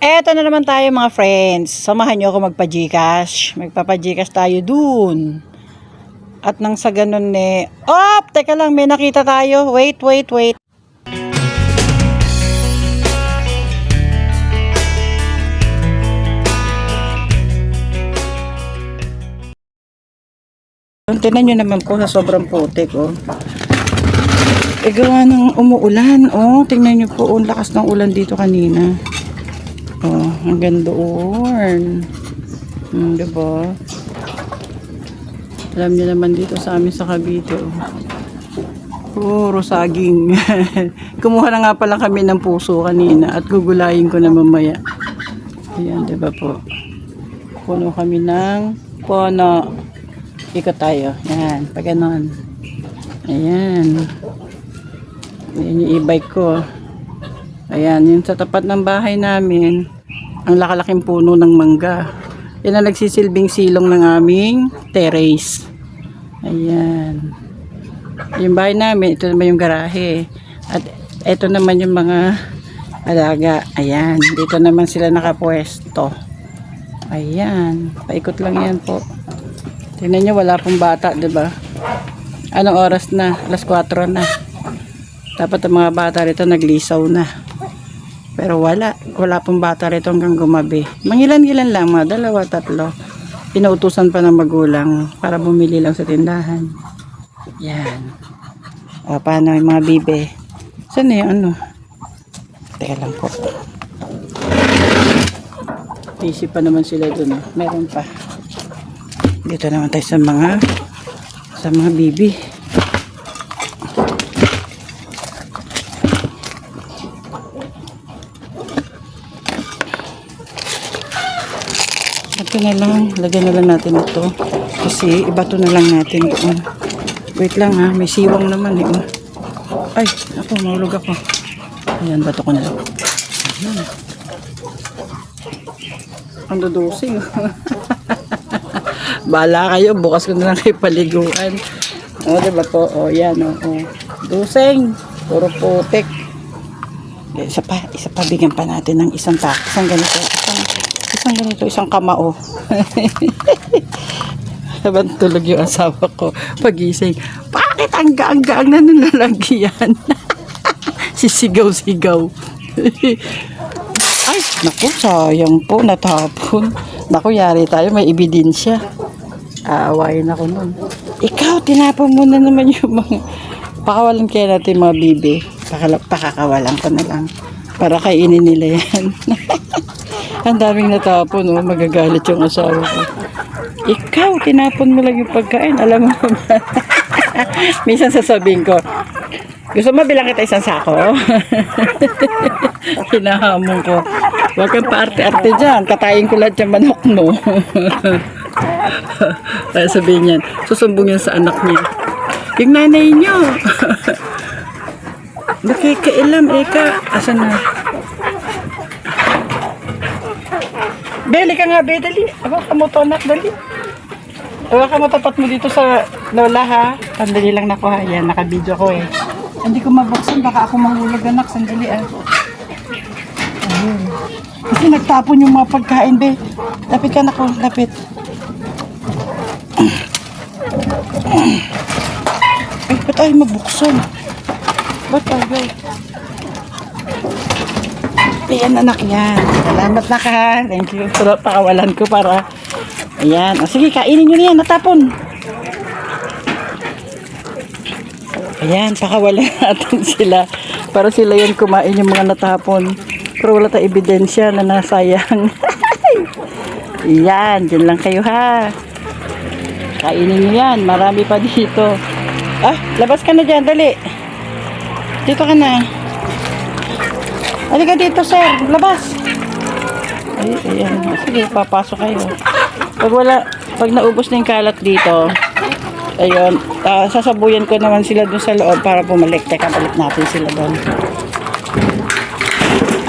Eto na naman tayo mga friends. Samahan nyo ako magpa-Gcash. Magpapa-Gcash tayo dun. At nang sa ganun teka lang, may nakita tayo. Wait. Tingnan nyo naman po sa sobrang putik, gawa ng umuulan, tingnan nyo po, lakas ng ulan dito kanina. Hanggang doon. Diba? Alam niyo naman dito sa amin sa Cavite, puro saging. Kumuha na nga pala kami ng puso kanina at gugulayin ko na mamaya. Ayan, diba po? Puno kami ng puno. Ikot tayo. Ayan, pag ganon. Ayan. Ayan yung e-bike ko. Ayan, yung sa tapat ng bahay namin, ang lakalaking puno ng mangga. Yan ang nagsisilbing silong ng aming terrace. Ayan. Yung bahay namin, ito naman yung garahe. At ito naman yung mga alaga. Ayan, dito naman sila nakapwesto. Ayan, paikot lang yan po. Tingnan nyo, wala pong bata, diba? Anong oras na? Alas 4 na. Dapat ang mga bata rito naglisaw na. Pero wala pong bata rito hanggang gumabi. Mangilan-gilan lang, mga 2, 3. Inuutusan pa ng magulang para bumili lang sa tindahan. Yan. Paano yung mga bibe? Saan na yung ano? Teka lang po. Isip pa naman sila dun. Meron pa. Dito naman tayo sa mga bibi. Ito na lang, lagyan na lang natin ito kasi ibato na lang natin doon. Wait lang may siwang naman Ay, ako, mahulog ako. Ayan, bato ko na lang. Ayan. Ang dudusing. Bahala kayo, bukas ko na lang kayo paliguan. Diba po? Yan, dusing, puro putik. Isa pa, bigyan pa natin ng isang ganito. Isang kamao. Habang tulog yung asawa ko, pagising, bakit ang gaang-gaang na nilalagyan? Sisigaw-sigaw. Ay, naku, sayang po, natapon. Naku, yari tayo, may ebidensya. Aawayin ako nun. Ikaw, tinapon mo na naman yung mga... Pakawalan kaya natin mga bibi. Pakakawalan ko na lang. Para kainin nila yan. Ang daming natapon, magagalit yung asawa ko. Ikaw, tinapon mo lang yung pagkain. Alam mo naman. Minsan sasabihin ko, gusto mo bilang kita isang sako? Hinahamon ko. Huwag kang paarte-arte dyan. Katayin ko lahat yung manok mo. Kaya sabihin yan, susumbong yan sa anak niya. Yung nanay niyo. Nakikailam, asan na? Beli ka nga, dali. Awak mo to, anak, dali. Awak mo, tapat mo dito sa lola, ha? Sandali lang nakuha. Yan, naka-video ko Hindi ko mabuksan, baka ako mahulog, anak. Sandali, Ayun. Kasi nagtapon yung mga pagkain, be. Lapit ka, anak, lapit. Ay, ba't ay mabuksan? Ba't ay, ayan, anak, yan. Salamat na ka. Thank you. Pero pakawalan ko para... Ayan. Sige, kainin nyo na yan. Natapon. Ayan, pakawalan natin sila. Para sila yan kumain yung mga natapon. Pero wala tayong ebidensya na nasayang. Ayan, dyan lang kayo, ha. Kainin nyo yan. Marami pa dito. Labas ka na dyan. Dali. Dito ka na. Halika dito, sir. Labas. Ayan. Sige, papasok kayo. Pag naubos na yung kalat dito, ayun, sasabuyan ko naman sila doon sa loob para bumalik. Teka, balik natin sila doon.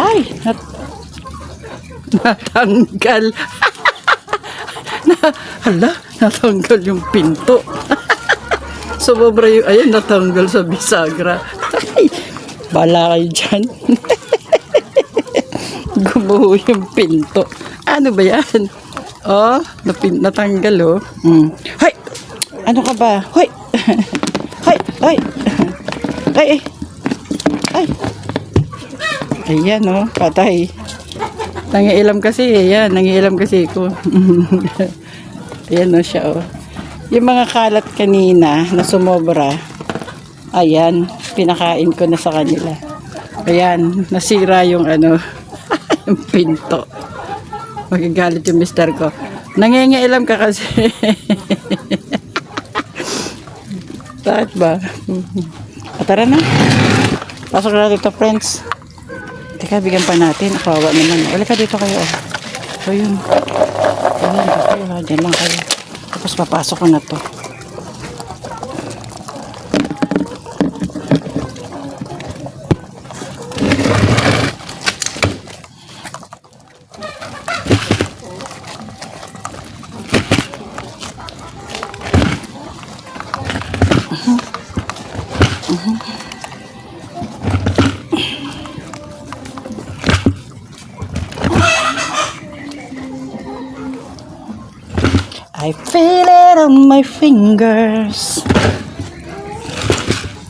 Ay! Natanggal. Natanggal yung pinto. Sumobra yung, ayun, natanggal sa bisagra. Ay, bala kayo dyan. Gumuho yung pinto. Ano ba yan? Oh, natanggal oh. Hoy! Ano ka ba? Hoy! Hoy! Hoy! Ay! Ay! Ayan oh, patay. Nangiilam kasi, ayan, nangiilam kasi ko. Ayan oh siya oh. Yung mga kalat kanina na sumobra, ayan, pinakain ko na sa kanila. Ayan, nasira yung ano, yung pinto. Magagalit yung mister ko. Nangingialam ka kasi. Bakit ba? Tara na. Pasok na dito, friends. Teka, bigyan pa natin. Kawawa naman. Wala ka dito kayo. So, yun. Ayan, dyan lang kayo. Tapos papasok ko na to. I feel it on my fingers.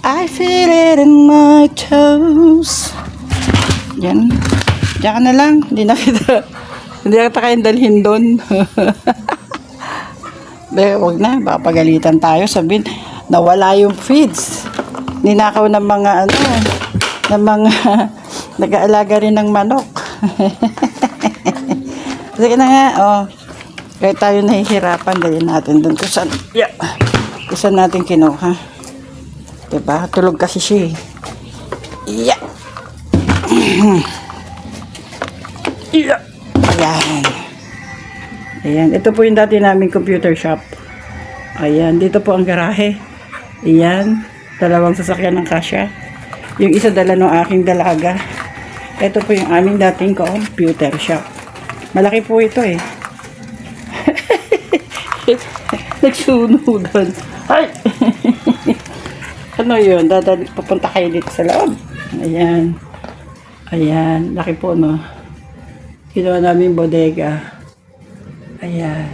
I feel it in my toes. Yan. Diyan ka na lang. Hindi na kita kayang dalhin doon. Huwag na. Baka pagalitan tayo. Sabihin, nawala yung feeds. Ninakaw ng mga ano, ng mga nag-aalaga rin ng manok. Sige na nga, oh. Kaya tayo nahihirapan, dahil natin doon kung saan, kung saan natin kinuha. Diba? Tulog kasi siya eh. Yeah. Yeah. Ayan. Ayan. Ito po yung dati naming computer shop. Ayan. Dito po ang garahe. Ayan. Dalawang sasakyan ng kasya. Yung isa dala ng aking dalaga. Ito po yung aming dating computer shop. Malaki po ito eh. Nagsunugan. Ay! Ano yun? Papunta kayo dito sa loob. Ayan. Ayan. Laki po, no? Ginawa namin bodega. Ayan.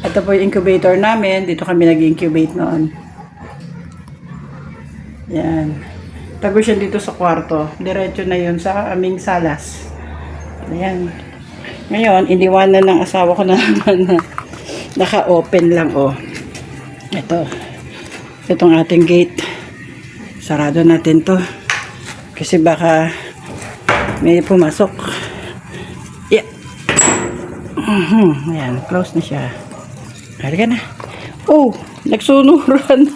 Ito po yung incubator namin. Dito kami nag-incubate noon. Ayan. Tago siya dito sa kwarto. Diretso na yun sa aming salas. Ayan. Ngayon, iniwanan ng asawa ko na naman na naka-open lang, oh. Ito. Itong ating gate. Sarado natin to. Kasi baka may pumasok. Yeah. Ayan, close na siya. Halika na. Oh, nagsunuran.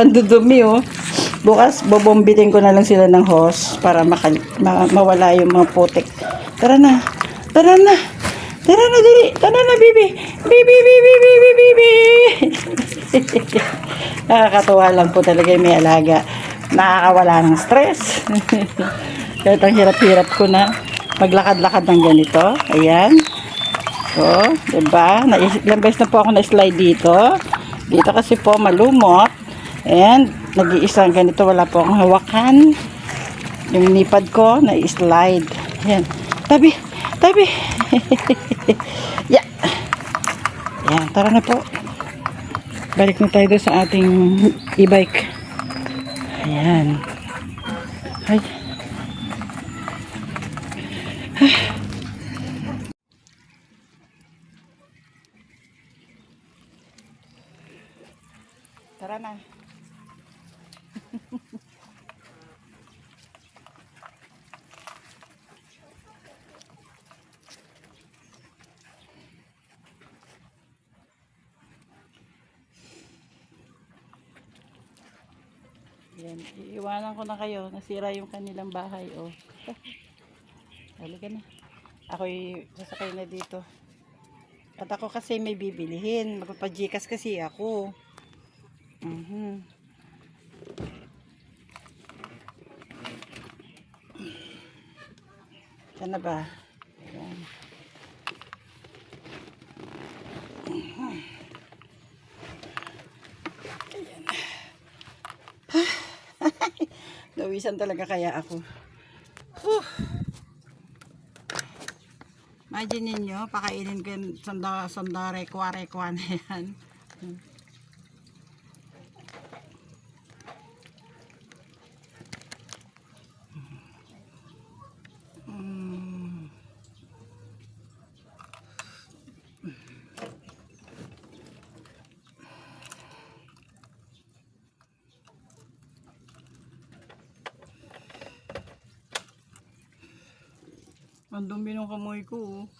Ang dudumi, oh. Bukas, bobombitin ko na lang sila ng hose para mawala yung mga putik. Tara na. Tara na. Tara na, dali. Tara na, bibi. Bibi, bibi, bibi, bibi. Nakakatawa lang po talaga yung may alaga. Nakakawala ng stress. Kahit ang hirap-hirap ko na maglakad-lakad ng ganito. Ayan. So, diba? Ilang beses na po ako na-slide dito. Dito kasi po malumot. And, nag-iisang ganito. Wala po akong hawakan. Yung nipad ko, na-slide. Ayan. Tabi. Tabi. Yeah. Ayan, tara na po. Balik na tayo doon sa ating e-bike. Ayan. Ay. Tara na. Yan, iiwanan ko na kayo. Nasira yung kanilang bahay, oh. Halika na. Ako'y sasakay na dito. At ako kasi may bibilihin. Magpapajikas kasi ako. Saan na ba? Ayan. Nawisan talaga kaya ako. Imagine ninyo, pakainin ko yung rekwa na yan. Ang dumi ng kamay ko, oh.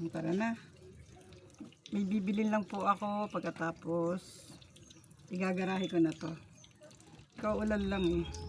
Tara na. May bibilin lang po ako pagkatapos igagarahe ko na to. Kaulan lang eh.